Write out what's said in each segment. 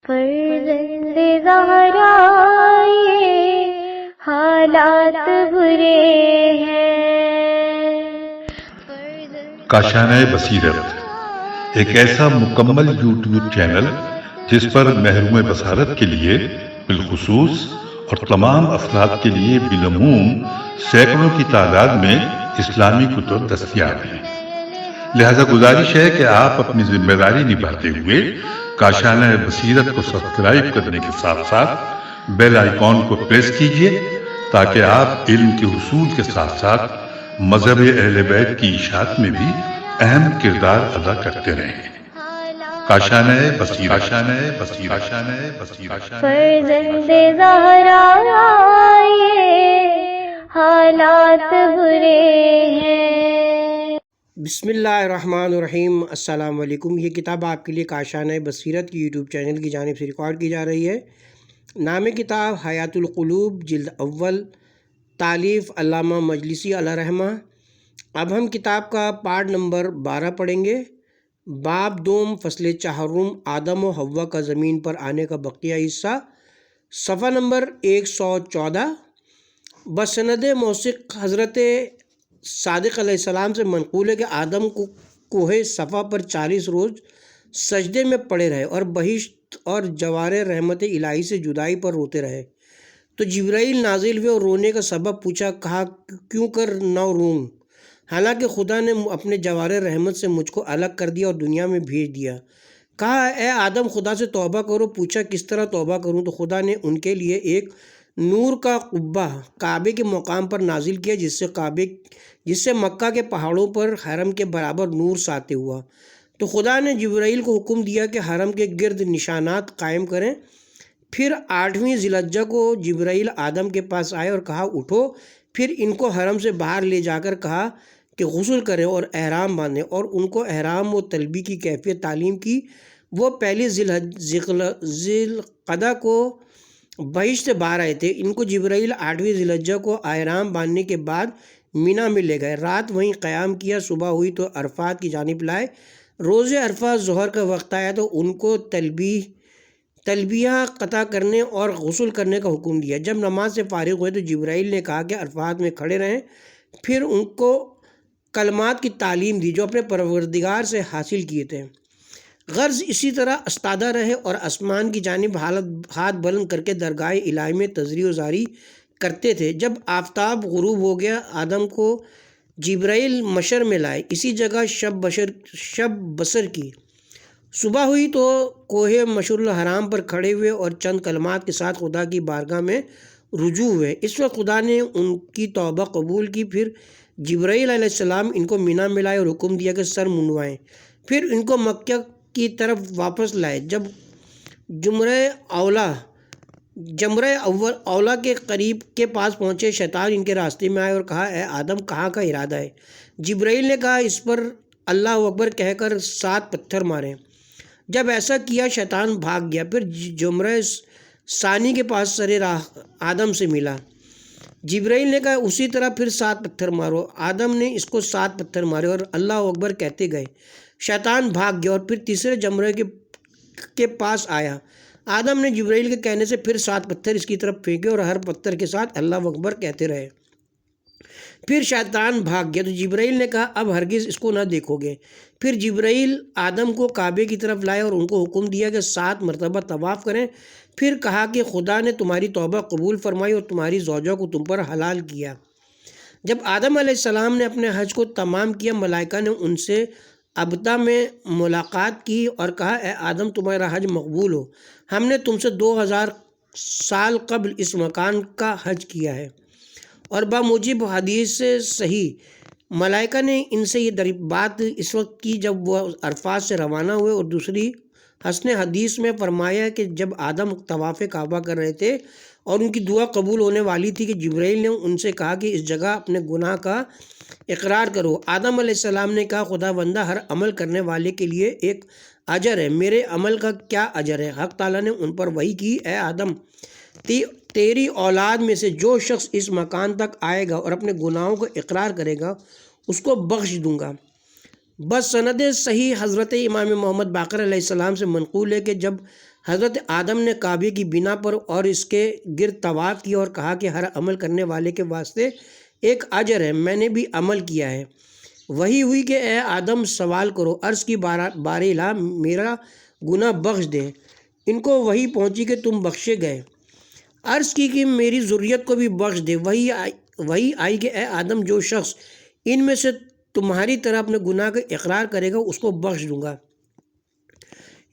فرزند زہرا یہ حالات برے ہیں۔ کاشانہ بصیرت ایک ایسا مکمل یوٹیوب چینل جس پر محروم بصارت کے لیے بالخصوص اور تمام افراد کے لیے بالعموم سینکڑوں کی تعداد میں اسلامی کتب دستیاب ہیں۔ لہذا گزارش ہے کہ آپ اپنی ذمہ داری نبھاتے ہوئے کاشانہ بصیرت کو سبسکرائب کرنے کے ساتھ ساتھ بیل آئیکن کو پریس کیجیے تاکہ آپ علم کے حصول کے ساتھ ساتھ مذہب اہل بیت کی اشاعت میں بھی اہم کردار ادا کرتے رہیں۔ کاشانہ بصیرت۔ فرزند زہرا یہ حالات برے ہیں۔ بسم اللہ الرحمن الرحیم۔ السلام علیکم۔ یہ کتاب آپ کے لیے کاشانہ بصیرت کی یوٹیوب چینل کی جانب سے ریکارڈ کی جا رہی ہے۔ نام کتاب حیات القلوب، جلد اول، تالیف علامہ مجلسی علیہ رحمہ۔ اب ہم کتاب کا پارٹ نمبر 12 پڑھیں گے۔ باب دوم، فصل چہارم، آدم و حوا کا زمین پر آنے کا بقیہ حصہ، صفحہ نمبر 114۔ بسند موثق حضرت صادق علیہ السلام سے منقول ہے کہ آدم کو کوہ صفا پر 40 روز سجدے میں پڑے رہے اور بہشت اور جوار رحمت الہی سے جدائی پر روتے رہے۔ تو جبرائیل نازل ہوئے اور رونے کا سبب پوچھا، کہا کیوں کر نہ روں، حالانکہ خدا نے اپنے جوار رحمت سے مجھ کو الگ کر دیا اور دنیا میں بھیج دیا۔ کہا اے آدم خدا سے توبہ کرو۔ پوچھا کس طرح توبہ کروں؟ تو خدا نے ان کے لیے ایک نور کا قبہ کعبے کے مقام پر نازل کیا جس سے مکہ کے پہاڑوں پر حرم کے برابر نور ساطع ہوا۔ تو خدا نے جبرائیل کو حکم دیا کہ حرم کے گرد نشانات قائم کریں۔ پھر 8ویں ذی الحجہ کو جبرائیل آدم کے پاس آئے اور کہا اٹھو۔ پھر ان کو حرم سے باہر لے جا کر کہا کہ غسل کریں اور احرام باندھیں، اور ان کو احرام و تلبیہ کی کیفیت تعلیم کی۔ وہ پہلی ذی القعدہ کو بہشت سے باہر آئے تھے۔ ان کو جبرائیل 8ویں ذی الحجہ کو احرام باندھنے کے بعد مینا میں لے گئے، رات وہیں قیام کیا۔ صبح ہوئی تو عرفات کی جانب لائے۔ روز عرفہ ظہر کا وقت آیا تو ان کو تلبیہ قطع کرنے اور غسل کرنے کا حکم دیا۔ جب نماز سے فارغ ہوئے تو جبرائیل نے کہا کہ عرفات میں کھڑے رہیں۔ پھر ان کو کلمات کی تعلیم دی جو اپنے پروردگار سے حاصل کیے تھے۔ غرض اسی طرح استادہ رہے اور آسمان کی جانب ہاتھ بلند کر کے درگاہ الہی میں تزریع و زاری کرتے تھے۔ جب آفتاب غروب ہو گیا آدم کو جبرائیل مشر میں لائے، اسی جگہ شب بسر کی۔ صبح ہوئی تو کوہ مشعر الحرام پر کھڑے ہوئے اور چند کلمات کے ساتھ خدا کی بارگاہ میں رجوع ہوئے۔ اس وقت خدا نے ان کی توبہ قبول کی۔ پھر جبرائیل علیہ السلام ان کو مینا میں لائے اور حکم دیا کہ سر منڈوائیں۔ پھر ان کو مکہ کی طرف واپس لائے۔ جب جمرہ اولا کے قریب کے پاس پہنچے، شیطان ان کے راستے میں آئے اور کہا اے آدم کہاں کا ارادہ ہے؟ جبرائیل نے کہا اس پر اللہ اکبر کہہ کر 7 پتھر مارے۔ جب ایسا کیا شیطان بھاگ گیا۔ پھر جمرہ ثانی کے پاس سر آدم سے ملا۔ جبرائیل نے کہا اسی طرح پھر 7 پتھر مارو۔ آدم نے اس کو 7 پتھر مارے اور اللہ اکبر کہتے گئے۔ شیطان بھاگ گیا اور پھر تیسرے جمرے کے پاس آیا۔ آدم نے جبرائیل کے کہنے سے پھر 7 پتھر اس کی طرف پھینکے اور ہر پتھر کے ساتھ اللہ اکبر کہتے رہے۔ پھر شیطان بھاگ گیا۔ تو جبرائیل نے کہا اب ہرگز اس کو نہ دیکھو گے۔ پھر جبرائیل آدم کو کعبے کی طرف لائے اور ان کو حکم دیا کہ 7 مرتبہ طواف کریں۔ پھر کہا کہ خدا نے تمہاری توبہ قبول فرمائی اور تمہاری زوجہ کو تم پر حلال کیا۔ جب آدم علیہ السلام نے اپنے حج کو تمام کیا، ملائکہ نے ان سے ابتدا میں ملاقات کی اور کہا اے آدم تمہارا حج مقبول ہو، ہم نے تم سے 2000 سال قبل اس مکان کا حج کیا ہے۔ اور بموجب حدیث صحیح ملائکہ نے ان سے یہ بات اس وقت کی جب وہ عرفات سے روانہ ہوئے، اور دوسری حسن حدیث میں فرمایا کہ جب آدم طواف کعبہ کر رہے تھے اور ان کی دعا قبول ہونے والی تھی کہ جبرائیل نے ان سے کہا کہ اس جگہ اپنے گناہ کا اقرار کرو۔ آدم علیہ السلام نے کہا خدا بندہ ہر عمل کرنے والے کے لیے ایک اجر ہے، میرے عمل کا کیا اجر ہے؟ حق تعالیٰ نے ان پر وحی کی اے آدم تیری اولاد میں سے جو شخص اس مکان تک آئے گا اور اپنے گناہوں کو اقرار کرے گا اس کو بخش دوں گا۔ بس سند صحیح حضرت امام محمد باقر علیہ السلام سے منقول ہے کہ جب حضرت آدم نے کعبے کی بنا پر اور اس کے گرد طواف کیا اور کہا کہ ہر عمل کرنے والے کے واسطے ایک اجر ہے، میں نے بھی عمل کیا ہے۔ وہی ہوئی کہ اے آدم سوال کرو، عرض کی بار الہ میرا گناہ بخش دے۔ ان کو وہی پہنچی کہ تم بخشے گئے۔ عرض کی کہ میری ذریت کو بھی بخش دے۔ وہی آئی کہ اے آدم جو شخص ان میں سے تمہاری طرح اپنے گناہ کا اقرار کرے گا اس کو بخش دوں گا۔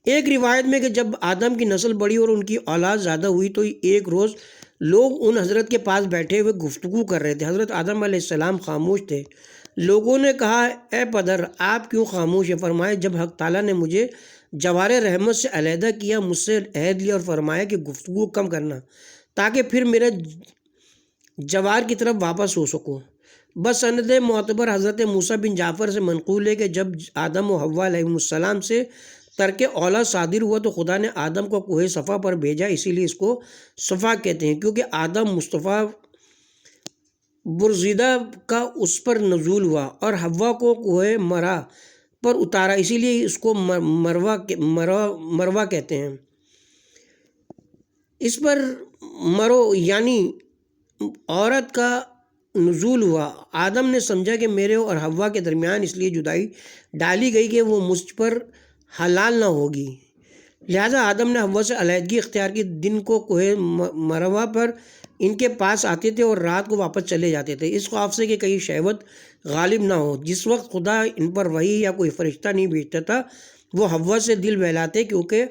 ایک روایت میں کہ جب آدم کی نسل بڑھی اور ان کی اولاد زیادہ ہوئی تو ایک روز لوگ ان حضرت کے پاس بیٹھے ہوئے گفتگو کر رہے تھے۔ حضرت آدم علیہ السلام خاموش تھے۔ لوگوں نے کہا اے پدر آپ کیوں خاموش ہیں؟ فرمایا جب حق تعالیٰ نے مجھے جوار رحمت سے علیحدہ کیا، مجھ سے عہد لیا اور فرمایا کہ گفتگو کم کرنا تاکہ پھر میرے جوار کی طرف واپس ہو سکوں۔ بس سند معتبر حضرت موسیٰ بن جعفر سے منقول ہے کہ جب آدم و حوا علیہ السلام سے ترک اولاد صادر ہوا تو خدا نے آدم کو کوہ صفا پر بھیجا، اسی لیے اس کو صفا کہتے ہیں، کیونکہ آدم مصطفیٰ برزیدہ کا اس پر نزول ہوا اور حوا کو کوہ مرا پر اتارا، اسی لیے اس کو مروہ کہتے ہیں۔ اس پر مرو یعنی عورت کا نزول ہوا۔ آدم نے سمجھا کہ میرے اور حوا کے درمیان اس لیے جدائی ڈالی گئی کہ وہ مجھ پر حلال نہ ہوگی، لہٰذا آدم نے حوا سے علیحدگی اختیار کی۔ دن کو کوہ مروہ پر ان کے پاس آتے تھے اور رات کو واپس چلے جاتے تھے، اس خوف سے کہ کہیں شہوت غالب نہ ہو۔ جس وقت خدا ان پر وحی یا کوئی فرشتہ نہیں بھیجتا تھا وہ حوا سے دل بہلاتے، کیونکہ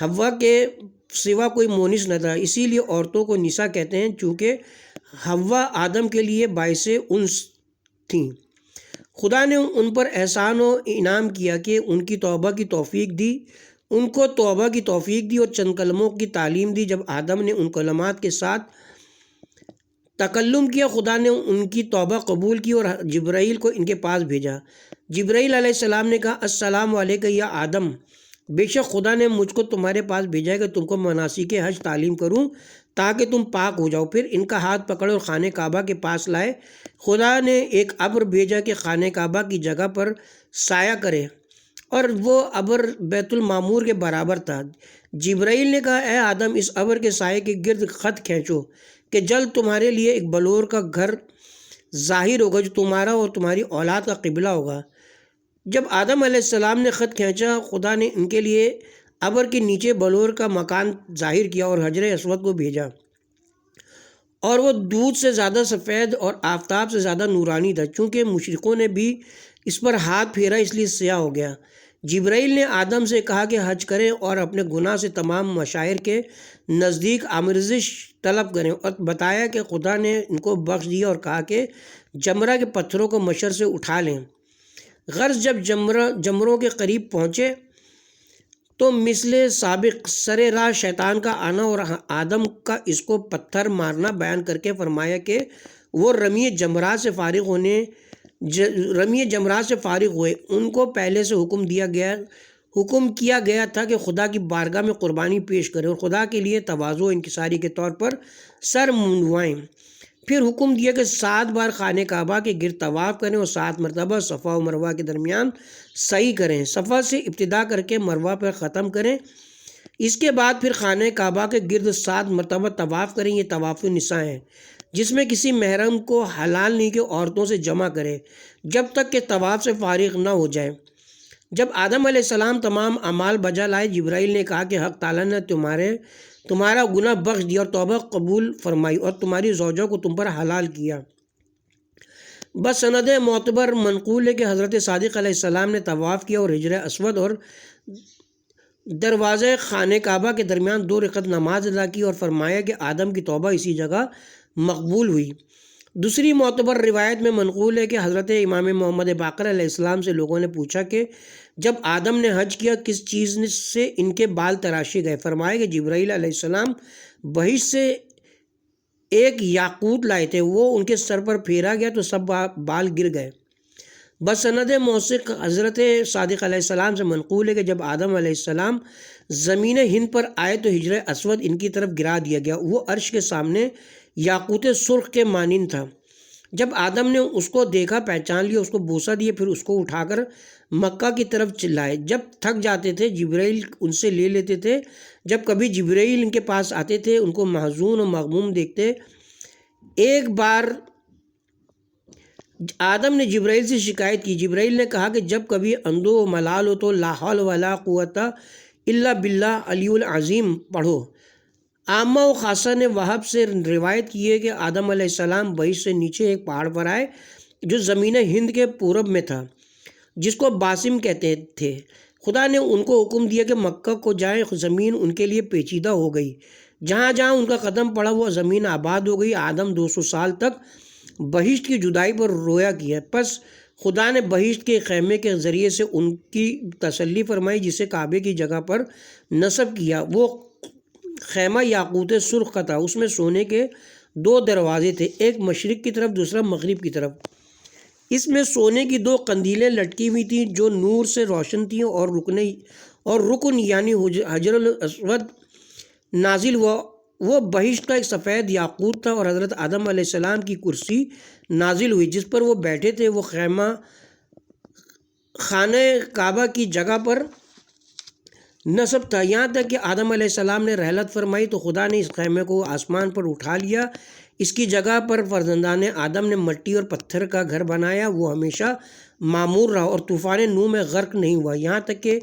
حوا کے سوا کوئی مونس نہ تھا، اسی لیے عورتوں کو نساء کہتے ہیں، چونکہ حوا آدم کے لیے باعث انس تھیں۔ خدا نے ان پر احسان و انعام کیا کہ ان کی توبہ کی توفیق دی، ان کو توبہ کی توفیق دی اور چند کلموں کی تعلیم دی۔ جب آدم نے ان کلمات کے ساتھ تکلم کیا، خدا نے ان کی توبہ قبول کی اور جبرائیل کو ان کے پاس بھیجا۔ جبرائیل علیہ السلام نے کہا السلام علیکم یا آدم، بے شک خدا نے مجھ کو تمہارے پاس بھیجا ہے کہ تم کو مناسک حج تعلیم کروں تاکہ تم پاک ہو جاؤ۔ پھر ان کا ہاتھ پکڑے اور خانہ کعبہ کے پاس لائے۔ خدا نے ایک ابر بھیجا کہ خانہ کعبہ کی جگہ پر سایہ کرے اور وہ ابر بیت المعمور کے برابر تھا۔ جبرائیل نے کہا اے آدم اس ابر کے سائے کے گرد خط کھینچو کہ جلد تمہارے لیے ایک بلور کا گھر ظاہر ہوگا جو تمہارا اور تمہاری اولاد کا قبلہ ہوگا۔ جب آدم علیہ السلام نے خط کھینچا، خدا نے ان کے لیے ابر کے نیچے بلور کا مکان ظاہر کیا اور حجر اسود کو بھیجا، اور وہ دودھ سے زیادہ سفید اور آفتاب سے زیادہ نورانی تھا، چونکہ مشرکوں نے بھی اس پر ہاتھ پھیرا اس لیے سیاہ ہو گیا۔ جبرائیل نے آدم سے کہا کہ حج کریں اور اپنے گناہ سے تمام مشاعر کے نزدیک آمرزش طلب کریں، اور بتایا کہ خدا نے ان کو بخش دیا اور کہا کہ جمرہ کے پتھروں کو مشر سے اٹھا لیں۔ غرض جب جمروں کے قریب پہنچے تو مثل سابق سر راہ شیطان کا آنا اور آدم کا اس کو پتھر مارنا بیان کر کے فرمایا کہ وہ رمی جمرات سے فارغ ہوئے۔ ان کو پہلے سے حکم کیا گیا تھا کہ خدا کی بارگاہ میں قربانی پیش کریں اور خدا کے لیے تواضع و انکساری کے طور پر سر منڈوائیں۔ پھر حکم دیا کہ 7 بار خانہ کعبہ کے گرد طواف کریں اور 7 مرتبہ صفا و مروہ کے درمیان سعی کریں، صفا سے ابتدا کر کے مروہ پر ختم کریں۔ اس کے بعد پھر خانہ کعبہ کے گرد 7 مرتبہ طواف کریں۔ یہ طواف النساء ہے جس میں کسی محرم کو حلال نہیں کہ عورتوں سے جمع کرے جب تک کہ طواف سے فارغ نہ ہو جائے۔ جب آدم علیہ السلام تمام اعمال بجا لائے، جبرائیل نے کہا کہ حق تعالیٰ نے تمہارا گناہ بخش دیا اور توبہ قبول فرمائی اور تمہاری زوجوں کو تم پر حلال کیا۔ بس سند معتبر منقول ہے کہ حضرت صادق علیہ السلام نے طواف کیا اور حجر اسود اور دروازہ خانہ کعبہ کے درمیان 2 رکعت نماز ادا کی اور فرمایا کہ آدم کی توبہ اسی جگہ مقبول ہوئی۔ دوسری معتبر روایت میں منقول ہے کہ حضرت امام محمد باقر علیہ السلام سے لوگوں نے پوچھا کہ جب آدم نے حج کیا کس چیز سے ان کے بال تراشے گئے؟ فرمایا کہ جبرائیل علیہ السلام بہشت سے ایک یاقوت لائے تھے، وہ ان کے سر پر پھیرا گیا تو سب بال گر گئے۔ بسند موثق حضرت صادق علیہ السلام سے منقول ہے کہ جب آدم علیہ السلام زمین ہند پر آئے تو حجر اسود ان کی طرف گرا دیا گیا، وہ عرش کے سامنے یاقوت سرخ کے مانند تھا۔ جب آدم نے اس کو دیکھا، پہچان لیا، اس کو بوسہ دیا، پھر اس کو اٹھا کر مکہ کی طرف چلائے۔ جب تھک جاتے تھے جبرائیل ان سے لے لیتے تھے۔ جب کبھی جبرائیل ان کے پاس آتے تھے ان کو محزون و مغموم دیکھتے۔ ایک بار آدم نے جبرائیل سے شکایت کی۔ جبرائیل نے کہا کہ جب کبھی اندو و ملال ہو تو لا حول ولا قوت الا باللہ علی العظیم پڑھو۔ عامہ و خاصہ نے وہب سے روایت کی ہے کہ آدم علیہ السلام بہشت سے نیچے ایک پہاڑ پر آئے جو زمین ہند کے پورب میں تھا، جس کو باسم کہتے تھے۔ خدا نے ان کو حکم دیا کہ مکہ کو جائیں۔ زمین ان کے لیے پیچیدہ ہو گئی۔ جہاں جہاں ان کا قدم پڑا وہ زمین آباد ہو گئی۔ آدم 200 سال تک بہشت کی جدائی پر رویا کیا۔ پس خدا نے بہشت کے خیمے کے ذریعے سے ان کی تسلی فرمائی جسے کعبے کی جگہ پر نصب کیا۔ وہ خیمہ یاقوت سرخ کا تھا۔ اس میں سونے کے 2 دروازے تھے، ایک مشرق کی طرف دوسرا مغرب کی طرف۔ اس میں سونے کی 2 قندیلیں لٹکی ہوئی تھیں جو نور سے روشن تھیں، اور رکن یعنی حجر الاسود نازل ہوا۔ وہ بہشت کا ایک سفید یاقوت تھا، اور حضرت آدم علیہ السلام کی کرسی نازل ہوئی جس پر وہ بیٹھے تھے۔ وہ خیمہ خانہ کعبہ کی جگہ پر نصب تھا۔ یہاں تک کہ آدم علیہ السلام نے رحلت فرمائی تو خدا نے اس خیمے کو آسمان پر اٹھا لیا۔ اس کی جگہ پر فرزندان آدم نے مٹی اور پتھر کا گھر بنایا۔ وہ ہمیشہ معمور رہا اور طوفان نوح میں غرق نہیں ہوا، یہاں تک کہ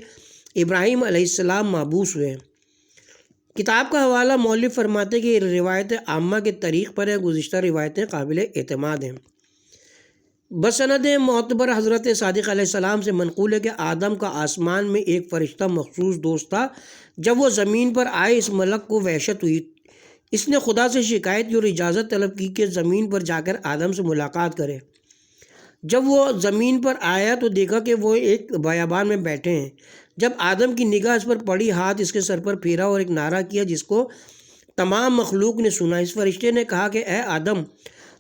ابراہیم علیہ السلام محبوس ہوئے۔ کتاب کا حوالہ مؤلف فرماتے ہیں کہ یہ روایت عامہ کے طریق پر ہے، گزشتہ روایتیں قابل اعتماد ہیں۔ بسند معتبر حضرت صادق علیہ السلام سے منقول ہے کہ آدم کا آسمان میں ایک فرشتہ مخصوص دوست تھا۔ جب وہ زمین پر آئے اس ملک کو وحشت ہوئی۔ اس نے خدا سے شکایت کی اور اجازت طلب کی کہ زمین پر جا کر آدم سے ملاقات کرے۔ جب وہ زمین پر آیا تو دیکھا کہ وہ ایک بیابان میں بیٹھے ہیں۔ جب آدم کی نگاہ اس پر پڑی، ہاتھ اس کے سر پر پھیرا اور ایک نعرہ کیا جس کو تمام مخلوق نے سنا۔ اس فرشتے نے کہا کہ اے آدم،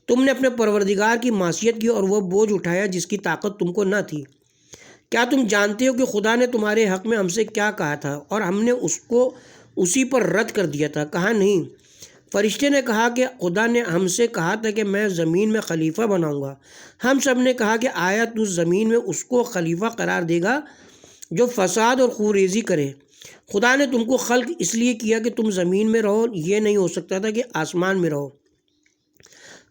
تم نے اپنے پروردگار کی معصیت کی اور وہ بوجھ اٹھایا جس کی طاقت تم کو نہ تھی۔ کیا تم جانتے ہو کہ خدا نے تمہارے حق میں ہم سے کیا کہا تھا اور ہم نے اس کو اسی پر رد کر دیا تھا؟ کہا نہیں۔ فرشتے نے کہا کہ خدا نے ہم سے کہا تھا کہ میں زمین میں خلیفہ بناؤں گا۔ ہم سب نے کہا کہ آیا تو زمین میں اس کو خلیفہ قرار دے گا جو فساد اور خوریزی کرے۔ خدا نے تم کو خلق اس لیے کیا کہ تم زمین میں رہو، یہ نہیں ہو سکتا تھا کہ آسمان میں رہو۔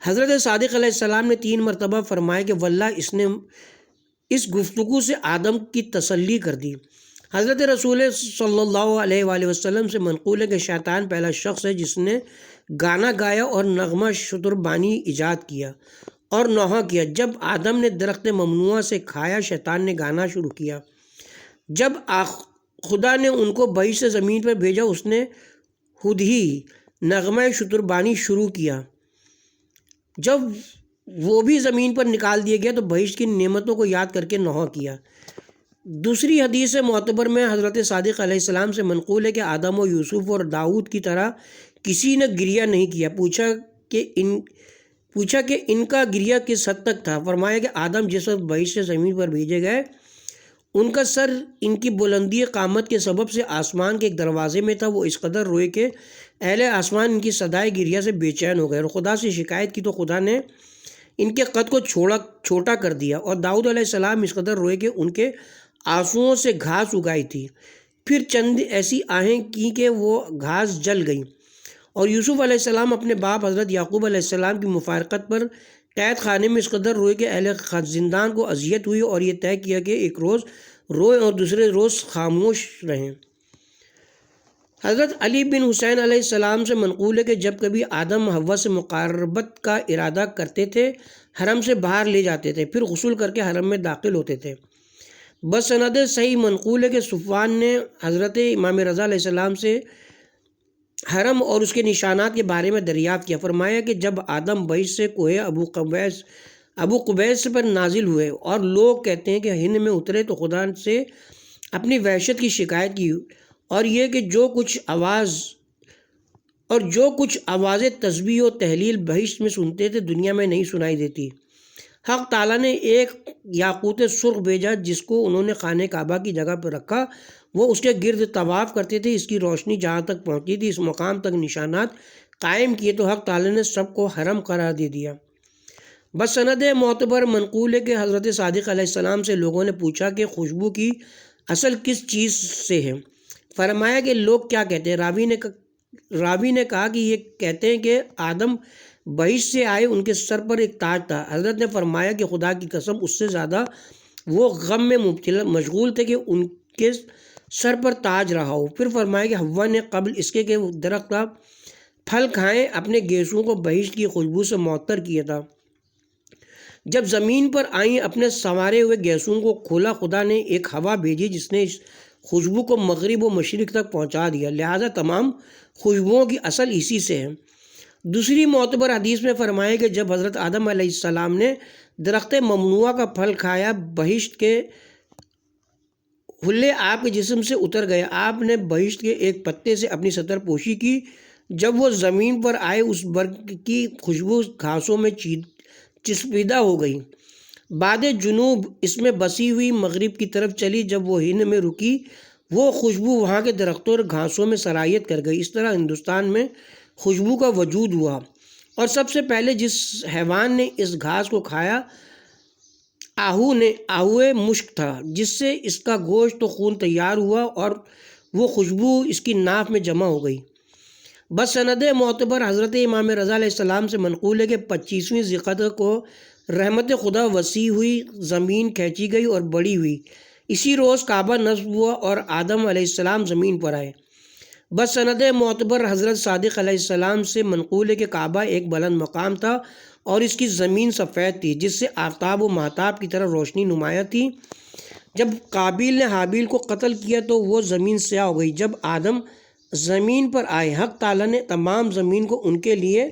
حضرت صادق علیہ السلام نے 3 مرتبہ فرمایا کہ واللہ اس نے اس گفتگو سے آدم کی تسلی کر دی۔ حضرت رسول صلی اللہ علیہ وآلہ وسلم سے منقول ہے کہ شیطان پہلا شخص ہے جس نے گانا گایا اور نغمہ شتربانی ایجاد کیا اور نوحہ کیا۔ جب آدم نے درخت ممنوعہ سے کھایا شیطان نے گانا شروع کیا۔ جب خدا نے ان کو بہشت سے زمین پر بھیجا اس نے خود ہی نغمہ شتربانی شروع کیا۔ جب وہ بھی زمین پر نکال دیا گیا تو بہشت کی نعمتوں کو یاد کر کے نوحہ کیا۔ دوسری حدیث معتبر میں حضرت صادق علیہ السلام سے منقول ہے کہ آدم و یوسف اور داؤد کی طرح کسی نے گریہ نہیں کیا۔ پوچھا کہ ان کا گریہ کس حد تک تھا؟ فرمایا کہ آدم جس وقت بہشت سے زمین پر بھیجے گئے ان کا سر ان کی بلندی قامت کے سبب سے آسمان کے ایک دروازے میں تھا۔ وہ اس قدر روئے کہ اہل آسمان ان کی صدائے گریہ سے بے چین ہو گئے اور خدا سے شکایت کی تو خدا نے ان کے قد کو چھوٹا کر دیا۔ اور داؤد علیہ السلام اس قدر روئے کہ ان کے آنسوؤں سے گھاس اگائی تھی، پھر چند ایسی آہیں کی کہ وہ گھاس جل گئی۔ اور یوسف علیہ السلام اپنے باپ حضرت یعقوب علیہ السلام کی مفارقت پر قید خانے میں اس قدر روئے کہ اہل زندان کو اذیت ہوئی اور یہ طے کیا کہ ایک روز روئیں اور دوسرے روز خاموش رہیں۔ حضرت علی بن حسین علیہ السلام سے منقول ہے کہ جب کبھی آدم حوا سے مقاربت کا ارادہ کرتے تھے حرم سے باہر لے جاتے تھے، پھر غسل کر کے حرم میں داخل ہوتے تھے۔ بسند صحیح منقول ہے کہ صفوان نے حضرت امام رضا علیہ السلام سے حرم اور اس کے نشانات کے بارے میں دریافت کیا۔ فرمایا کہ جب آدم بہشت سے کوہ ابو قبیس پر نازل ہوئے اور لوگ کہتے ہیں کہ ہند میں اترے تو خدا سے اپنی وحشت کی شکایت کی اور یہ کہ جو کچھ آوازیں تسبیح و تحلیل بہشت میں سنتے تھے دنیا میں نہیں سنائی دیتی۔ حق تعالیٰ نے ایک یاقوت سرخ بھیجا جس کو انہوں نے خانہ کعبہ کی جگہ پر رکھا۔ وہ اس کے گرد طواف کرتے تھے، اس کی روشنی جہاں تک پہنچتی تھی اس مقام تک نشانات قائم کیے تو حق تعالیٰ نے سب کو حرم قرار دے دیا۔ بسند معتبر منقول ہے کہ حضرت صادق علیہ السلام سے لوگوں نے پوچھا کہ خوشبو کی اصل کس چیز سے ہے؟ فرمایا کہ لوگ کیا کہتے ہیں؟ راوی نے کہا کہ یہ کہتے ہیں کہ آدم بہشت سے آئے، ان کے سر پر ایک تاج تھا۔ حضرت نے فرمایا کہ خدا کی قسم اس سے زیادہ وہ غم میں مشغول تھے کہ ان کے سر پر تاج رہا ہو۔ پھر فرمایا کہ حوا نے قبل اس کے کہ درخت کا پھل کھائیں اپنے گیسوں کو بہشت کی خوشبو سے معطر کیا تھا۔ جب زمین پر آئیں اپنے سنوارے ہوئے گیسوں کو کھولا، خدا نے ایک ہوا بھیجی جس نے اس خوشبو کو مغرب و مشرق تک پہنچا دیا، لہذا تمام خوشبوؤں کی اصل اسی سے ہے۔ دوسری معتبر حدیث میں فرمایا کہ جب حضرت آدم علیہ السلام نے درخت ممنوعہ کا پھل کھایا، بہشت کے حلے آپ کے جسم سے اتر گئے۔ آپ نے بہشت کے ایک پتے سے اپنی ستر پوشی کی۔ جب وہ زمین پر آئے اس برگ کی خوشبو گھاسوں میں چسپیدہ ہو گئی۔ باد جنوب اس میں بسی ہوئی مغرب کی طرف چلی۔ جب وہ ہند میں رکی وہ خوشبو وہاں کے درختوں اور گھاسوں میں سرایت کر گئی۔ اس طرح ہندوستان میں خوشبو کا وجود ہوا، اور سب سے پہلے جس حیوان نے اس گھاس کو کھایا آہوئے مشک تھا، جس سے اس کا گوشت و خون تیار ہوا اور وہ خوشبو اس کی ناف میں جمع ہو گئی۔ بس سند معتبر حضرت امام رضا علیہ السلام سے منقول ہے کہ 25ویں ذیقعدہ کو رحمت خدا وسیع ہوئی، زمین کھینچی گئی اور بڑی ہوئی۔ اسی روز کعبہ نصب ہوا اور آدم علیہ السلام زمین پر آئے۔ بس سند معتبر حضرت صادق علیہ السلام سے منقول ہے کہ کعبہ ایک بلند مقام تھا اور اس کی زمین سفید تھی، جس سے آفتاب و مہتاب کی طرح روشنی نمایاں تھی۔ جب قابیل نے حابیل کو قتل کیا تو وہ زمین سیاہ ہو گئی۔ جب آدم زمین پر آئے، حق تعالیٰ نے تمام زمین کو ان کے لیے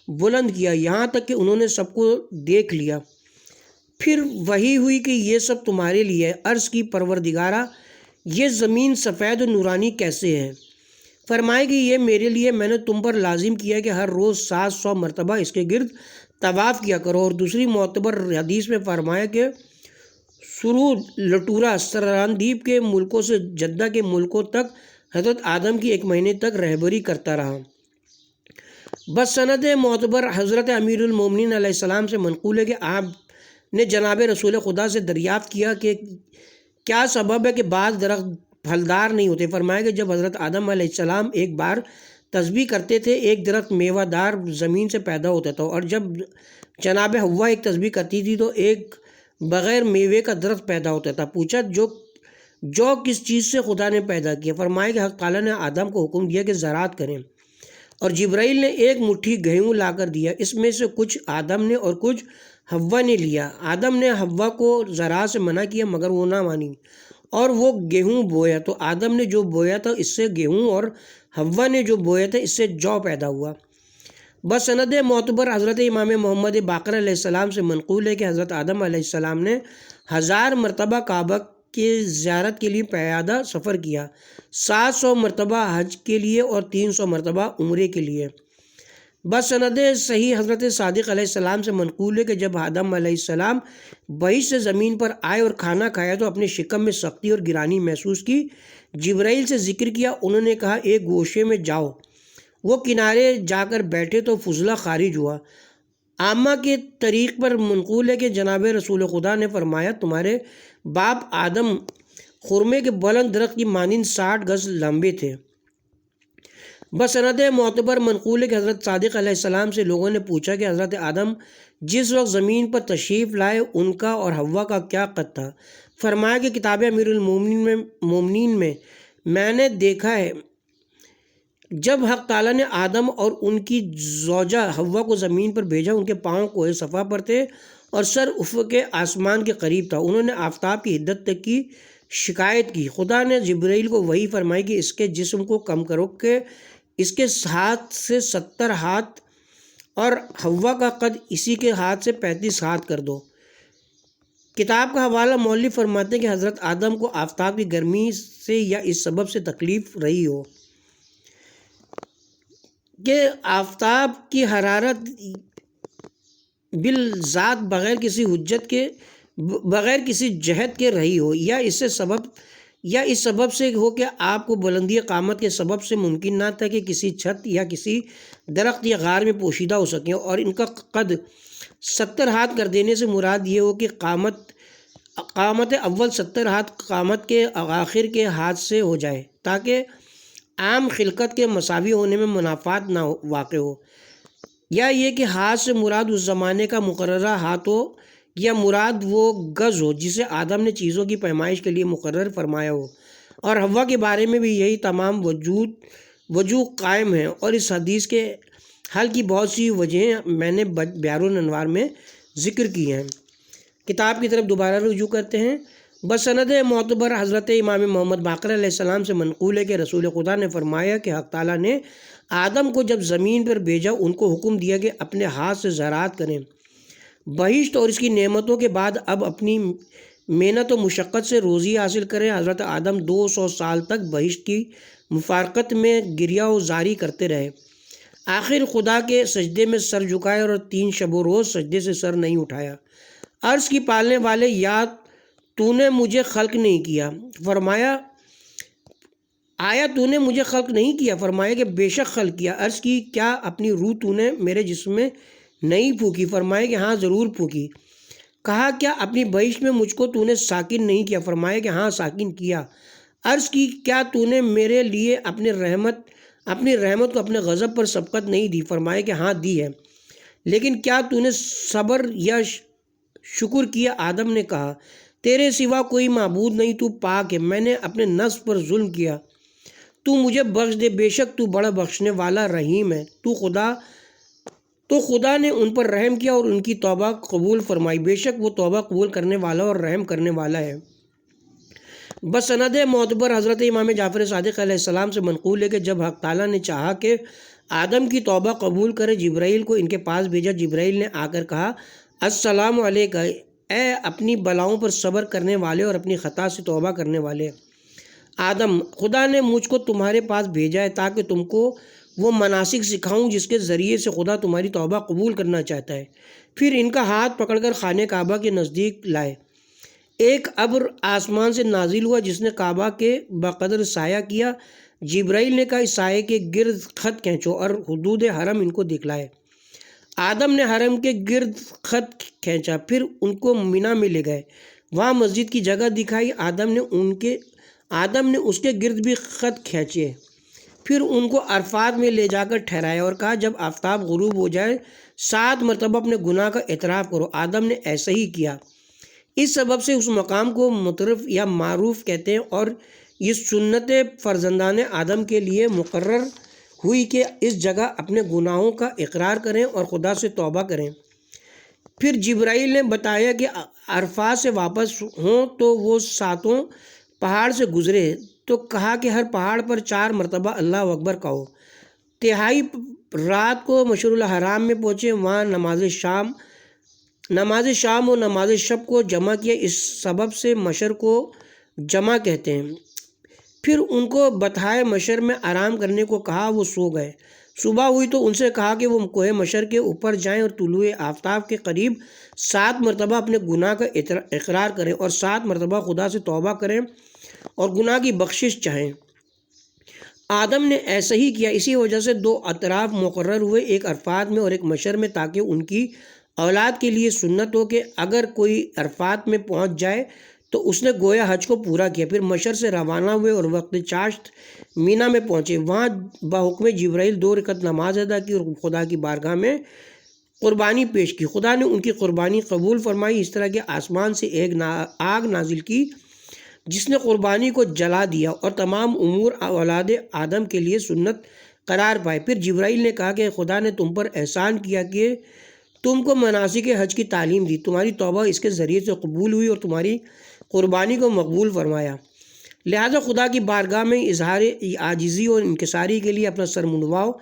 بلند کیا، یہاں تک کہ انہوں نے سب کو دیکھ لیا۔ پھر وحی ہوئی کہ یہ سب تمہارے لیے ہے۔ عرض کی پروردگارہ، یہ زمین سفید و نورانی کیسے ہے؟ فرمائے کہ یہ میرے لیے میں نے تم پر لازم کیا کہ ہر روز 700 مرتبہ اس کے گرد طواف کیا کرو۔ اور دوسری معتبر حدیث میں فرمایا کہ سرود لٹورا سراندیپ کے ملکوں سے جدہ کے ملکوں تک حضرت آدم کی 1 مہینے تک رہبری کرتا رہا۔ بس سند معتبر حضرت امیر المومنین علیہ السلام سے منقول ہے کہ آپ نے جناب رسول خدا سے دریافت کیا کہ کیا سبب ہے کہ بعض درخت پھلدار نہیں ہوتے؟ فرمایا کہ جب حضرت آدم علیہ السلام ایک بار تسبیح کرتے تھے، ایک درخت میوہ دار زمین سے پیدا ہوتا تھا، اور جب جناب حوا ایک تسبیح کرتی تھی تو ایک بغیر میوے کا درخت پیدا ہوتا تھا۔ پوچھا جو کس چیز سے خدا نے پیدا کیا؟ فرمایا کہ حق تعالیٰ نے آدم کو حکم دیا کہ زراعت کریں، اور جبرائیل نے ایک مٹھی گیہوں لا کر دیا، اس میں سے کچھ آدم نے اور کچھ حوا نے لیا۔ آدم نے حوا کو زراعت سے منع کیا مگر وہ نہ مانی اور وہ گیہوں بویا، تو آدم نے جو بویا تھا اس سے گیہوں اور حوا نے جو بویا تھا اس سے جو پیدا ہوا۔ بس سند معتبر حضرت امام محمد باقر علیہ السلام سے منقول ہے کہ حضرت آدم علیہ السلام نے 1000 مرتبہ کعبہ کی زیارت کے لیے پیادہ سفر کیا، 700 مرتبہ حج کے لیے اور 300 مرتبہ عمرے کے لیے۔ بس سند صحیح حضرت صادق علیہ السلام سے منقول ہے کہ جب آدم علیہ السلام بہشت سے زمین پر آئے اور کھانا کھایا تو اپنے شکم میں سختی اور گرانی محسوس کی۔ جبرائیل سے ذکر کیا، انہوں نے کہا ایک گوشے میں جاؤ۔ وہ کنارے جا کر بیٹھے تو فضلہ خارج ہوا۔ عامہ کے طریق پر منقول ہے کہ جناب رسول خدا نے فرمایا تمہارے باپ آدم خرمے کے بلند درخت کی مانند 60 گز لمبے تھے۔ بسند معتبر منقول ہے کہ حضرت صادق علیہ السلام سے لوگوں نے پوچھا کہ حضرت آدم جس وقت زمین پر تشریف لائے ان کا اور حوا کا کیا قد تھا؟ فرمایا کہ کتاب امیر المومنین میں نے دیکھا ہے جب حق تعالیٰ نے آدم اور ان کی زوجہ حوا کو زمین پر بھیجا، ان کے پاؤں کوہ صفا پر تھے اور سر افق آسمان کے قریب تھا۔ انہوں نے آفتاب کی حدت تک کی شکایت کی۔ خدا نے جبرائیل کو وحی فرمائی کہ اس کے جسم کو کم کرو کہ اس کے ہاتھ سے 70 ہاتھ اور حوا کا قد اسی کے ہاتھ سے 35 ہاتھ کر دو۔ کتاب کا حوالہ مؤلف فرماتے ہیں کہ حضرت آدم کو آفتاب کی گرمی سے یا اس سبب سے تکلیف رہی ہو کہ آفتاب کی حرارت بالذات بغیر کسی جہت کے رہی ہو، یا اس سبب سے ہو کہ آپ کو بلندی قامت کے سبب سے ممکن نہ تھا کہ کسی چھت یا کسی درخت یا غار میں پوشیدہ ہو سکیں، اور ان کا قد 70 ہاتھ کر دینے سے مراد یہ ہو کہ قامت اول 70 ہاتھ قامت کے آخر کے ہاتھ سے ہو جائے، تاکہ عام خلقت کے مساوی ہونے میں منافات نہ واقع ہو، یا یہ کہ ہاتھ سے مراد اس زمانے کا مقررہ ہاتھ ہو، یا مراد وہ گز ہو جسے آدم نے چیزوں کی پیمائش کے لیے مقرر فرمایا ہو۔ اور حوا کے بارے میں بھی یہی تمام وجوہ قائم ہیں، اور اس حدیث کے حل کی بہت سی وجہیں میں نے بیان الانوار میں ذکر کی ہیں۔ کتاب کی طرف دوبارہ رجوع کرتے ہیں۔ بسند معتبر حضرت امام محمد باقر علیہ السلام سے منقول ہے کہ رسول خدا نے فرمایا کہ حق تعالیٰ نے آدم کو جب زمین پر بھیجا ان کو حکم دیا کہ اپنے ہاتھ سے زراعت کریں۔ بہشت اور اس کی نعمتوں کے بعد اب اپنی محنت و مشقت سے روزی حاصل کریں۔ حضرت آدم 200 سال تک بہشت کی مفارقت میں گریہ و زاری کرتے رہے، آخر خدا کے سجدے میں سر جھکائے اور 3 شب و روز سجدے سے سر نہیں اٹھایا۔ عرض کی پالنے والے، یا تو نے مجھے خلق نہیں کیا؟ فرمایا آیا تو نے مجھے خلق نہیں کیا؟ فرمایا کہ بے شک خلق کیا۔ عرض کی کیا اپنی روح تو نے میرے جسم میں نہیں پھونکی؟ فرمایا کہ ہاں ضرور پھونکی۔ کہا کیا اپنی بہشت میں مجھ کو تو نے ساکن نہیں کیا؟ فرمایا کہ ہاں ساکن کیا۔ عرض کی کیا تو نے میرے لیے اپنی رحمت کو اپنے غضب پر سبقت نہیں دی؟ فرمایا کہ ہاں دی ہے۔ لیکن کیا تو نے صبر یا شکر کیا؟ آدم نے کہا تیرے سوا کوئی معبود نہیں، تو پاک ہے، میں نے اپنے نفس پر ظلم کیا، تو مجھے بخش دے، بے شک تو بڑا بخشنے والا رحیم ہے۔ تو خدا نے ان پر رحم کیا اور ان کی توبہ قبول فرمائی، بے شک وہ توبہ قبول کرنے والا اور رحم کرنے والا ہے۔ بسند معتبر حضرت امام جعفر صادق علیہ السلام سے منقول ہے کہ جب حق تعالیٰ نے چاہا کہ آدم کی توبہ قبول کرے، جبرائیل کو ان کے پاس بھیجا۔ جبرائیل نے آ کر کہا السلام علیکہ، اے اپنی بلاؤں پر صبر کرنے والے اور اپنی خطا سے توبہ کرنے والے آدم، خدا نے مجھ کو تمہارے پاس بھیجا ہے تاکہ تم کو وہ مناسک سکھاؤں جس کے ذریعے سے خدا تمہاری توبہ قبول کرنا چاہتا ہے۔ پھر ان کا ہاتھ پکڑ کر خانہ کعبہ کے نزدیک لائے۔ ایک ابر آسمان سے نازل ہوا جس نے کعبہ کے بقدر سایہ کیا۔ جبرائیل نے کہا اس سائے کے گرد خط کھینچو اور حدود حرم ان کو دکھلائے۔ آدم نے حرم کے گرد خط کھینچا، پھر ان کو مینا میں لے گئے، وہاں مسجد کی جگہ دکھائی۔ آدم نے اس کے گرد بھی خط کھینچے، پھر ان کو عرفات میں لے جا کر ٹھہرایا اور کہا جب آفتاب غروب ہو جائے 7 مرتبہ اپنے گناہ کا اعتراف کرو۔ آدم نے ایسا ہی کیا۔ اس سبب سے اس مقام کو مترف یا معروف کہتے ہیں، اور یہ سنت فرزندان آدم کے لیے مقرر ہوئی کہ اس جگہ اپنے گناہوں کا اقرار کریں اور خدا سے توبہ کریں۔ پھر جبرائیل نے بتایا کہ عرفات سے واپس ہوں تو وہ 7 پہاڑ سے گزرے، تو کہا کہ ہر پہاڑ پر 4 مرتبہ اللہ اکبر کہو۔ تہائی رات کو مشعر الحرام میں پہنچے، وہاں نماز شام و نماز شب کو جمع کیا، اس سبب سے مشر کو جمع کہتے ہیں۔ پھر ان کو بتہائے مشر میں آرام کرنے کو کہا، وہ سو گئے۔ صبح ہوئی تو ان سے کہا کہ وہ کوہ مشر کے اوپر جائیں اور طلوع آفتاب کے قریب 7 مرتبہ اپنے گناہ کا اقرار کریں اور 7 مرتبہ خدا سے توبہ کریں اور گناہ کی بخشش چاہیں۔ آدم نے ایسا ہی کیا۔ اسی وجہ سے 2 اطراف مقرر ہوئے، ایک عرفات میں اور ایک مشر میں، تاکہ ان کی اولاد کے لیے سنت ہو کہ اگر کوئی عرفات میں پہنچ جائے تو اس نے گویا حج کو پورا کیا۔ پھر مشر سے روانہ ہوئے اور وقت چاشت مینا میں پہنچے، وہاں بحکم جبرائیل 2 رکعت نماز ادا کی اور خدا کی بارگاہ میں قربانی پیش کی۔ خدا نے ان کی قربانی قبول فرمائی۔ اس طرح کہ آسمان سے ایک آگ نازل کی جس نے قربانی کو جلا دیا اور تمام امور اولاد آدم کے لیے سنت قرار پائے۔ پھر جبرائیل نے کہا کہ خدا نے تم پر احسان کیا کہ تم کو مناسک حج کی تعلیم دی، تمہاری توبہ اس کے ذریعے سے قبول ہوئی اور تمہاری قربانی کو مقبول فرمایا، لہذا خدا کی بارگاہ میں اظہار عاجزی اور انکساری کے لیے اپنا سر منڈواؤ۔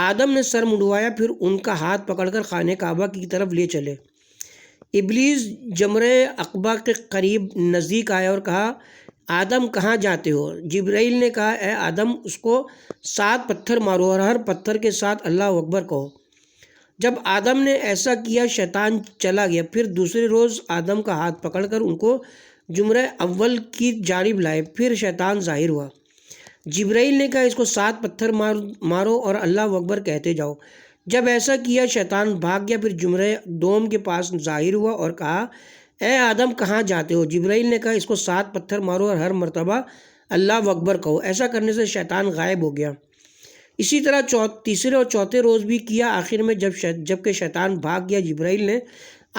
آدم نے سر منڈوایا، پھر ان کا ہاتھ پکڑ کر خانہ کعبہ کی طرف لے چلے۔ ابلیس جمرہ عقبہ کے قریب نزدیک آیا اور کہا آدم کہاں جاتے ہو؟ جبرائیل نے کہا اے آدم اس کو 7 پتھر مارو اور ہر پتھر کے ساتھ اللہ اکبر کہو۔ جب آدم نے ایسا کیا شیطان چلا گیا۔ پھر دوسرے روز آدم کا ہاتھ پکڑ کر ان کو جمرہ اول کی جانب لائے، پھر شیطان ظاہر ہوا۔ جبرائیل نے کہا اس کو 7 پتھر مارو اور اللہ اکبر کہتے جاؤ۔ جب ایسا کیا شیطان بھاگ گیا، پھر جمرہ دوم کے پاس ظاہر ہوا اور کہا اے آدم کہاں جاتے ہو؟ جبرائیل نے کہا اس کو 7 پتھر مارو اور ہر مرتبہ اللہ اکبر کہو۔ ایسا کرنے سے شیطان غائب ہو گیا۔ اسی طرح تیسرے اور چوتھے روز بھی کیا۔ آخر میں جب کہ شیطان بھاگ گیا، جبرائیل نے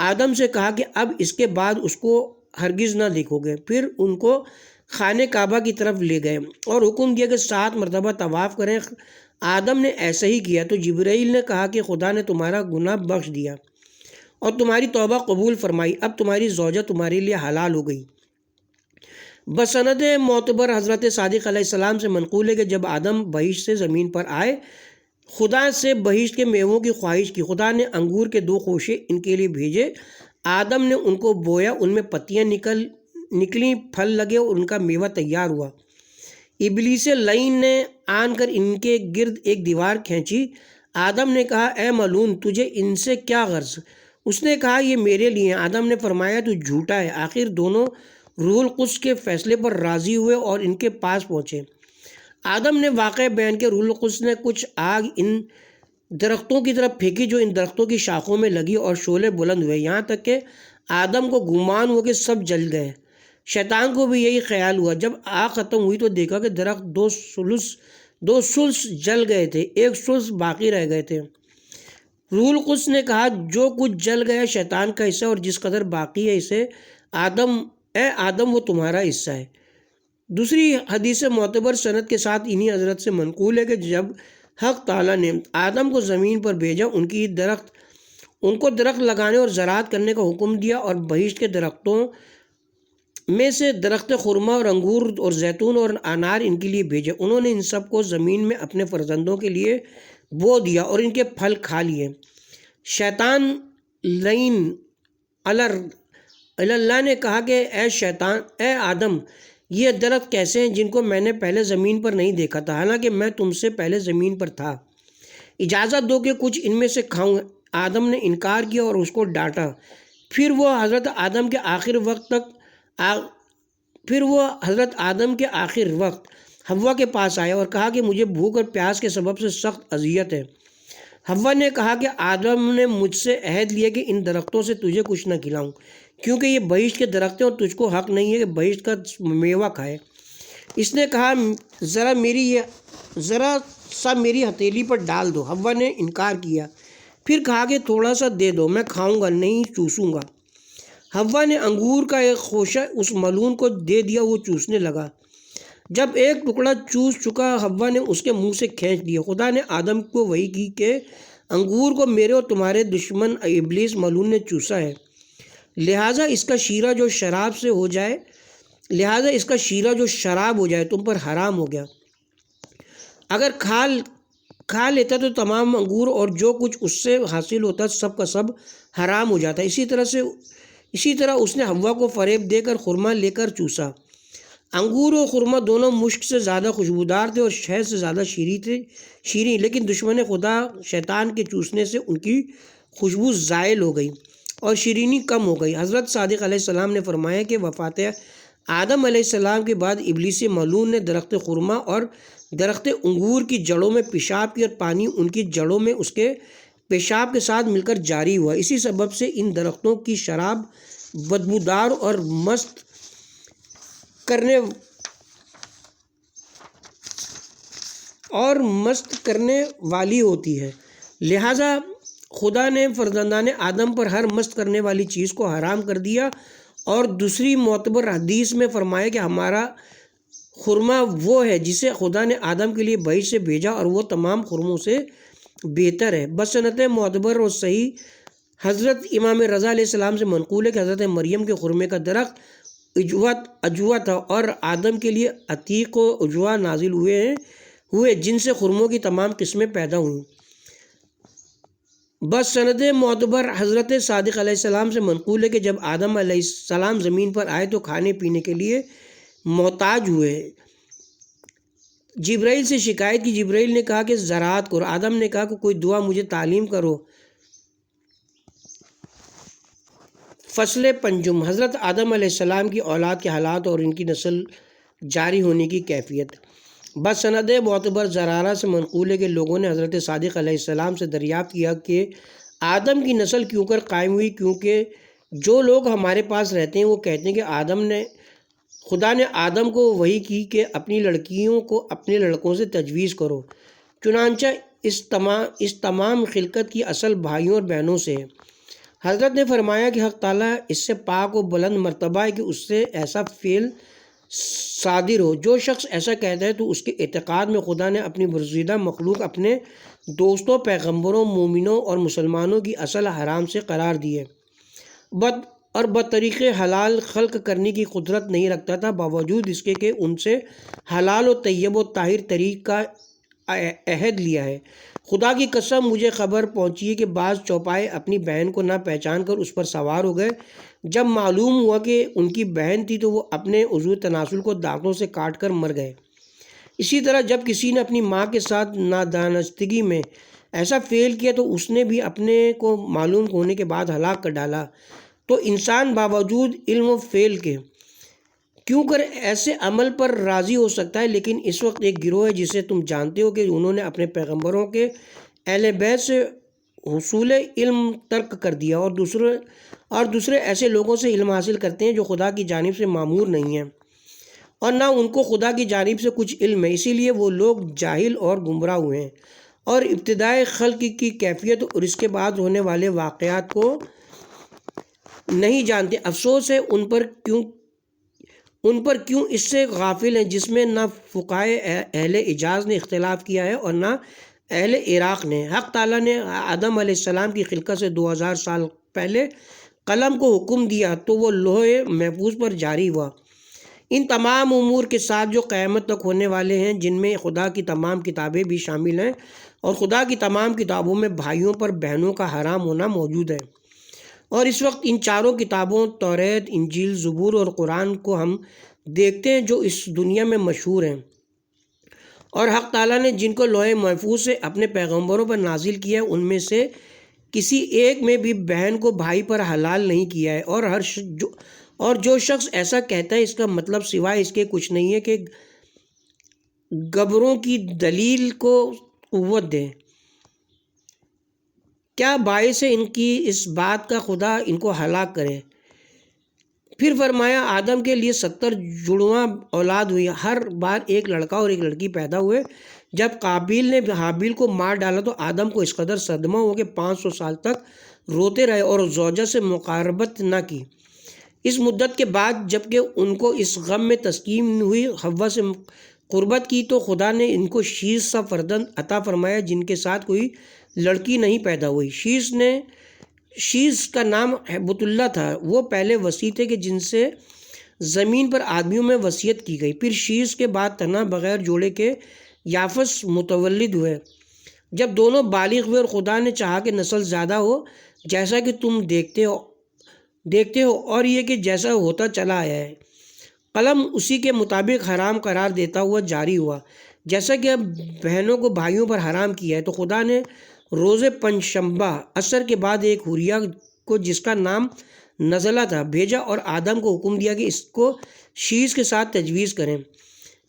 آدم سے کہا کہ اب اس کے بعد اس کو ہرگز نہ دیکھو گے۔ پھر ان کو خانہ کعبہ کی طرف لے گئے اور حکم دیا کہ 7 مرتبہ طواف کریں۔ آدم نے ایسا ہی کیا تو جبرائیل نے کہا کہ خدا نے تمہارا گناہ بخش دیا اور تمہاری توبہ قبول فرمائی، اب تمہاری زوجہ تمہارے لیے حلال ہو گئی۔ بسند معتبر حضرت صادق علیہ السلام سے منقول ہے کہ جب آدم بہشت سے زمین پر آئے، خدا سے بہشت کے میووں کی خواہش کی۔ خدا نے انگور کے 2 خوشے ان کے لیے بھیجے، آدم نے ان کو بویا، ان میں پتیاں نکلیں، پھل لگے اور ان کا میوہ تیار ہوا۔ ابلیس لعین نے آن کر ان کے گرد ایک دیوار کھینچی۔ آدم نے کہا اے ملعون، تجھے ان سے کیا غرض؟ اس نے کہا یہ میرے لیے ہیں۔ آدم نے فرمایا تو جھوٹا ہے۔ آخر دونوں روح القدس کے فیصلے پر راضی ہوئے اور ان کے پاس پہنچے۔ آدم نے واقعہ بیان کیا، روح القدس نے کچھ آگ ان درختوں کی طرف پھینکی جو ان درختوں کی شاخوں میں لگی اور شعلے بلند ہوئے، یہاں تک کہ آدم کو گمان ہوا کہ سب جل گئے۔ شیطان کو بھی یہی خیال ہوا۔ جب آگ ختم ہوئی تو دیکھا کہ درخت 2 سلس جل گئے تھے، 1 سلس باقی رہ گئے تھے۔ روح القدس نے کہا جو کچھ جل گیا شیطان کا حصہ اور جس قدر باقی ہے اسے اے آدم وہ تمہارا حصہ ہے۔ دوسری حدیث معتبر سند کے ساتھ انہی حضرت سے منقول ہے کہ جب حق تعالیٰ نے آدم کو زمین پر بھیجا، ان کو درخت لگانے اور زراعت کرنے کا حکم دیا اور بہشت کے درختوں میں سے درخت خرما اور انگور اور زیتون اور انار ان کے لیے بھیجے۔ انہوں نے ان سب کو زمین میں اپنے فرزندوں کے لیے بو دیا اور ان کے پھل کھا لیے۔ شیطان لعین اللہ نے کہا کہ اے آدم، یہ درخت کیسے ہیں جن کو میں نے پہلے زمین پر نہیں دیکھا تھا، حالانکہ میں تم سے پہلے زمین پر تھا؟ اجازت دو کہ کچھ ان میں سے کھاؤں۔ آدم نے انکار کیا اور اس کو ڈانٹا۔ پھر وہ حضرت آدم کے آخر وقت حوا کے پاس آیا اور کہا کہ مجھے بھوک اور پیاس کے سبب سے سخت اذیت ہے۔ حوا نے کہا کہ آدم نے مجھ سے عہد لیا کہ ان درختوں سے تجھے کچھ نہ کھلاؤں، کیونکہ یہ بہشت کے درخت ہیں اور تجھ کو حق نہیں ہے کہ بہشت کا میوہ کھائے۔ اس نے کہا ذرا سا میری ہتھیلی پر ڈال دو۔ حوا نے انکار کیا، پھر کہا کہ تھوڑا سا دے دو، میں کھاؤں گا نہیں، چوسوں گا۔ حوا نے انگور کا ایک خوشہ اس ملعون کو دے دیا، وہ چوسنے لگا۔ جب ایک ٹکڑا چوس چکا، حوا نے اس کے منہ سے کھینچ لیا۔ خدا نے آدم کو وحی کی کہ انگور کو میرے اور تمہارے دشمن ابلیس ملعون نے چوسا ہے، لہٰذا اس کا شیرہ جو شراب ہو جائے تم پر حرام ہو گیا۔ اگر کھا لیتا تو تمام انگور اور جو کچھ اس سے حاصل ہوتا سب کا سب حرام ہو جاتا۔ اسی طرح اس نے حوا کو فریب دے کر خرما لے کر چوسا۔ انگور اور خرما دونوں مشک سے زیادہ خوشبودار تھے اور شہد سے زیادہ شیریں، لیکن دشمن خدا شیطان کے چوسنے سے ان کی خوشبو زائل ہو گئی اور شیرینی کم ہو گئی۔ حضرت صادق علیہ السلام نے فرمایا کہ وفات آدم علیہ السلام کے بعد ابلیس ملعون نے درخت خرما اور درخت انگور کی جڑوں میں پیشاب کی اور پانی ان کی جڑوں میں اس کے پیشاب کے ساتھ مل کر جاری ہوا۔ اسی سبب سے ان درختوں کی شراب بدبودار اور مست کرنے والی ہوتی ہے، لہٰذا خدا نے فرزندان آدم پر ہر مست کرنے والی چیز کو حرام کر دیا۔ اور دوسری معتبر حدیث میں فرمایا کہ ہمارا خرما وہ ہے جسے خدا نے آدم کے لیے بہشت سے بھیجا اور وہ تمام خرموں سے بہتر ہے۔ بسنت معتبر اور صحیح حضرت امام رضا علیہ السلام سے منقول ہے کہ حضرت مریم کے خرمے کا درخت اجوا تھا اور آدم کے لیے عتیق و اجوا نازل ہوئے جن سے خرموں کی تمام قسمیں پیدا ہوئیں۔ بس سند معتبر حضرت صادق علیہ السلام سے منقول ہے کہ جب آدم علیہ السلام زمین پر آئے تو کھانے پینے کے لیے محتاج ہوئے۔ جبرائیل سے شکایت کی، جبرائیل نے کہا کہ زراعت کرو۔ آدم نے کہا کہ کوئی دعا مجھے تعلیم کرو۔ فصل پنجم، حضرت آدم علیہ السلام کی اولاد کے حالات اور ان کی نسل جاری ہونے کی کیفیت۔ بس سند معتبر زرارہ سے منقول ہے کہ لوگوں نے حضرت صادق علیہ السلام سے دریافت کیا کہ آدم کی نسل کیوں کر قائم ہوئی، کیونکہ جو لوگ ہمارے پاس رہتے ہیں وہ کہتے ہیں کہ خدا نے آدم کو وحی کی کہ اپنی لڑکیوں کو اپنے لڑکوں سے تجویز کرو، چنانچہ اس تمام خلقت کی اصل بھائیوں اور بہنوں سے ہے۔ حضرت نے فرمایا کہ حق تعالیٰ اس سے پاک و بلند مرتبہ ہے کہ اس سے ایسا فعل صادر ہو۔ جو شخص ایسا کہتا ہے تو اس کے اعتقاد میں خدا نے اپنی برگزیدہ مخلوق اپنے دوستوں، پیغمبروں، مومنوں اور مسلمانوں کی اصل حرام سے قرار دی ہے اور بطریق حلال خلق کرنے کی قدرت نہیں رکھتا تھا، باوجود اس کے کہ ان سے حلال و طیب و طاہر طریق کا عہد لیا ہے۔ خدا کی قسم مجھے خبر پہنچی ہے کہ بعض چوپائے اپنی بہن کو نہ پہچان کر اس پر سوار ہو گئے۔ جب معلوم ہوا کہ ان کی بہن تھی تو وہ اپنے عضو تناسل کو دانتوں سے کاٹ کر مر گئے۔ اسی طرح جب کسی نے اپنی ماں کے ساتھ نادانستگی میں ایسا فعل کیا تو اس نے بھی اپنے کو معلوم ہونے کے بعد ہلاک کر ڈالا۔ تو انسان باوجود علم و فعل کے کیوں کر ایسے عمل پر راضی ہو سکتا ہے؟ لیکن اس وقت ایک گروہ ہے جسے تم جانتے ہو کہ انہوں نے اپنے پیغمبروں کے اہل بیت سے حصول علم ترک کر دیا اور دوسرے ایسے لوگوں سے علم حاصل کرتے ہیں جو خدا کی جانب سے مامور نہیں ہیں اور نہ ان کو خدا کی جانب سے کچھ علم ہے، اسی لیے وہ لوگ جاہل اور گمراہ ہوئے ہیں اور ابتدائے خلق کی کیفیت اور اس کے بعد ہونے والے واقعات کو نہیں جانتے۔ افسوس ہے ان پر کیوں اس سے غافل ہیں جس میں نہ فقہائے اہل حجاز نے اختلاف کیا ہے اور نہ اہل عراق نے۔ حق تعالیٰ نے آدم علیہ السلام کی خلقت سے 2000 سال پہلے قلم کو حکم دیا تو وہ لوح محفوظ پر جاری ہوا۔ ان تمام امور کے ساتھ جو قیامت تک ہونے والے ہیں، جن میں خدا کی تمام کتابیں بھی شامل ہیں اور خدا کی تمام کتابوں میں بھائیوں پر بہنوں کا حرام ہونا موجود ہے، اور اس وقت ان چاروں کتابوں توریت، انجیل، زبور اور قرآن کو ہم دیکھتے ہیں جو اس دنیا میں مشہور ہیں، اور حق تعالیٰ نے جن کو لوح محفوظ سے اپنے پیغمبروں پر نازل کیا ہے ان میں سے کسی ایک میں بھی بہن کو بھائی پر حلال نہیں کیا ہے، اور جو شخص ایسا کہتا ہے اس کا مطلب سوائے اس کے کچھ نہیں ہے کہ گبروں کی دلیل کو قوت دے۔ کیا باعث ہے ان کی اس بات کا خدا ان کو ہلاک کرے؟ پھر فرمایا آدم کے لیے 70 جڑواں اولاد ہوئی، ہر بار ایک لڑکا اور ایک لڑکی پیدا ہوئے۔ جب قابیل نے حابیل کو مار ڈالا تو آدم کو اس قدر صدمہ ہو کہ 500 سال تک روتے رہے اور زوجہ سے مقاربت نہ کی۔ اس مدت کے بعد جب کہ ان کو اس غم میں تسکین ہوئی، حوا سے قربت کی تو خدا نے ان کو شیش سا فرزند عطا فرمایا جن کے ساتھ کوئی لڑکی نہیں پیدا ہوئی۔ شیش کا نام ہیبت اللہ تھا، وہ پہلے وصی تھے کہ جن سے زمین پر آدمیوں میں وصیت کی گئی۔ پھر شیش کے بعد تنہا بغیر جوڑے کے یافس متولد ہوئے۔ جب دونوں بالغ ہوئے اور خدا نے چاہا کہ نسل زیادہ ہو، جیسا کہ تم دیکھتے ہو اور یہ کہ جیسا ہوتا چلا آیا ہے، قلم اسی کے مطابق حرام قرار دیتا ہوا جاری ہوا، جیسا کہ اب بہنوں کو بھائیوں پر حرام کیا ہے۔ تو خدا نے روز پنجشنبہ عصر کے بعد ایک حوریہ کو جس کا نام نزلہ تھا بھیجا اور آدم کو حکم دیا کہ اس کو شیش کے ساتھ تجویز کریں۔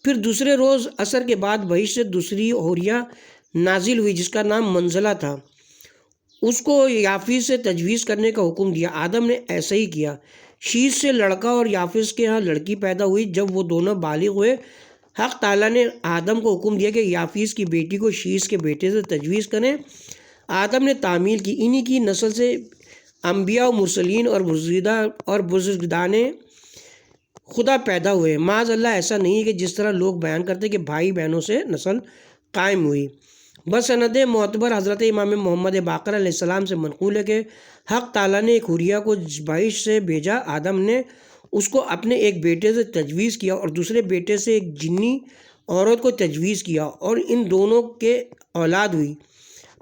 پھر دوسرے روز عصر کے بعد بہشت سے دوسری حوریہ نازل ہوئی جس کا نام منزلہ تھا، اس کو یافیس سے تجویز کرنے کا حکم دیا۔ آدم نے ایسا ہی کیا، شیش سے لڑکا اور یافیس کے ہاں لڑکی پیدا ہوئی۔ جب وہ دونوں بالغ ہوئے، حق تعالیٰ نے آدم کو حکم دیا کہ یافیس کی بیٹی کو شیش کے بیٹے سے تجویز کریں۔ آدم نے تعمیل کی، انہی کی نسل سے انبیاء و مرسلین اور بزرگان خدا پیدا ہوئے۔ معاذ اللہ ایسا نہیں ہے کہ جس طرح لوگ بیان کرتے کہ بھائی بہنوں سے نسل قائم ہوئی۔ بس سند معتبر حضرت امام محمد باقر علیہ السلام سے منقول ہے کہ حق تعالیٰ نے ایک حوریہ کو بہشت سے بھیجا، آدم نے اس کو اپنے ایک بیٹے سے تجویز کیا اور دوسرے بیٹے سے ایک جنی عورت کو تجویز کیا اور ان دونوں کے اولاد ہوئی۔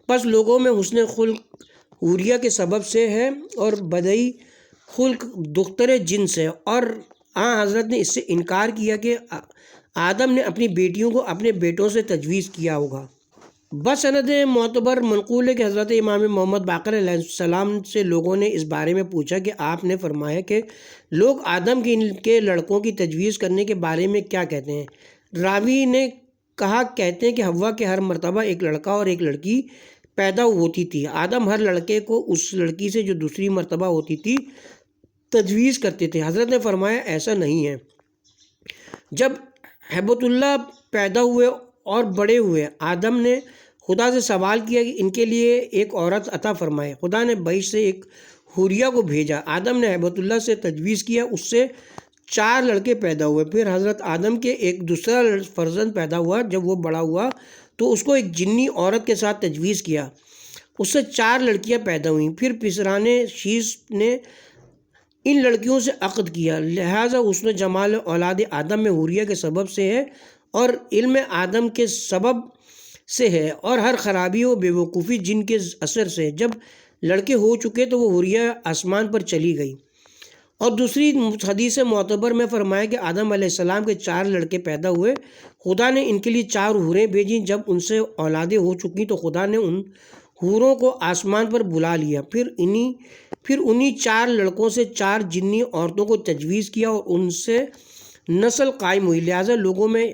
پس لوگوں میں حسن خلق حوریہ کے سبب سے ہے اور بدئی خلق دختر جنس ہے، اور حضرت نے اس سے انکار کیا کہ آدم نے اپنی بیٹیوں کو اپنے بیٹوں سے تجویز کیا ہوگا۔ بس سند معتبر منقول ہے کہ حضرت امام محمد باقر علیہ السلام سے لوگوں نے اس بارے میں پوچھا کہ آپ نے فرمایا کہ لوگ آدم کے لڑکوں کی تجویز کرنے کے بارے میں کیا کہتے ہیں؟ راوی نے کہا کہتے ہیں کہ حوا کے ہر مرتبہ ایک لڑکا اور ایک لڑکی پیدا ہوتی تھی۔ آدم ہر لڑکے کو اس لڑکی سے جو دوسری مرتبہ ہوتی تھی تجویز کرتے تھے۔ حضرت نے فرمایا ایسا نہیں ہے۔ جب ہیبت اللہ پیدا ہوئے اور بڑے ہوئے، آدم نے خدا سے سوال کیا کہ ان کے لیے ایک عورت عطا فرمائے۔ خدا نے بہشت سے ایک حوریہ کو بھیجا۔ آدم نے ہیبت اللہ سے تجویز کیا، اس سے 4 لڑکے پیدا ہوئے۔ پھر حضرت آدم کے ایک دوسرا فرزند پیدا ہوا۔ جب وہ بڑا ہوا تو اس کو ایک جنی عورت کے ساتھ تجویز کیا، اس سے 4 لڑکیاں پیدا ہوئیں۔ پھر پسرانے شیش نے ان لڑکیوں سے عقد کیا، لہٰذا حسن و جمال اولاد آدم میں حوریہ کے سبب سے ہے اور علم آدم کے سبب سے ہے، اور ہر خرابی و بے وقوفی جن کے اثر سے۔ جب لڑکے ہو چکے تو وہ حوریہ آسمان پر چلی گئی۔ اور دوسری حدیث معتبر میں فرمایا کہ آدم علیہ السلام کے 4 لڑکے پیدا ہوئے، خدا نے ان کے لیے 4 حوریں بھیجیں۔ جب ان سے اولادیں ہو چکیں تو خدا نے ان حوروں کو آسمان پر بلا لیا، پھر انہی 4 لڑکوں سے 4 جنی عورتوں کو تجویز کیا اور ان سے نسل قائم ہوئی۔ لہٰذا لوگوں میں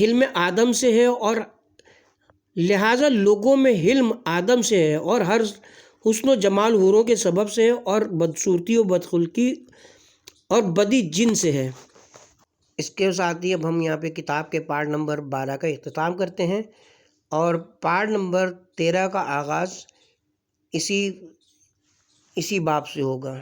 حلم آدم سے ہے اور ہر حسن و جمال حوروں کے سبب سے ہے، اور بدصورتی و بدخلقی اور بدی جن سے ہے۔ اس کے ساتھ ہی اب ہم یہاں پہ کتاب کے پارٹ نمبر 12 کا اختتام کرتے ہیں، اور پارٹ نمبر 13 کا آغاز اسی باب سے ہوگا۔